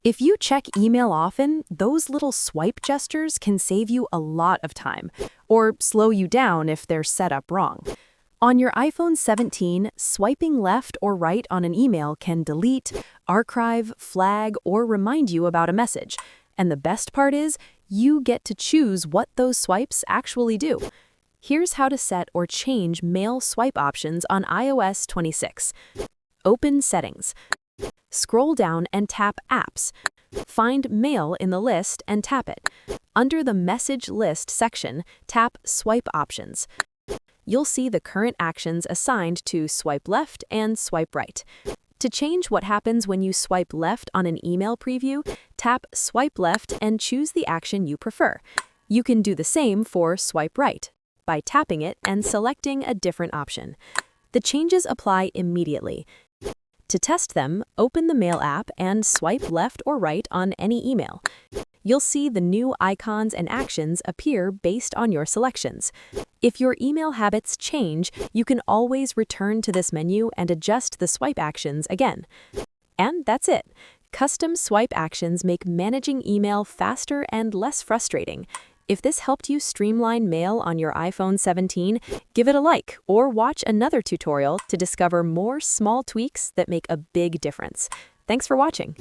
If you check email often, those little swipe gestures can save you a lot of time, or slow you down if they're set up wrong. On your iPhone 17, swiping left or right on an email can delete, archive, flag, or remind you about a message. And the best part is, you get to choose what those swipes actually do. Here's how to set or change mail swipe options on iOS 26. Open Settings. Scroll down and tap Apps. Find Mail in the list and tap it. Under the Message List section, tap Swipe Options. You'll see the current actions assigned to swipe left and swipe right. To change what happens when you swipe left on an email preview, tap Swipe Left and choose the action you prefer. You can do the same for Swipe Right by tapping it and selecting a different option. The changes apply immediately. To test them, open the Mail app and swipe left or right on any email. You'll see the new icons and actions appear based on your selections. If your email habits change, you can always return to this menu and adjust the swipe actions again. And that's it. Custom swipe actions make managing email faster and less frustrating. If this helped you streamline mail on your iPhone 17, give it a like or watch another tutorial to discover more small tweaks that make a big difference. Thanks for watching.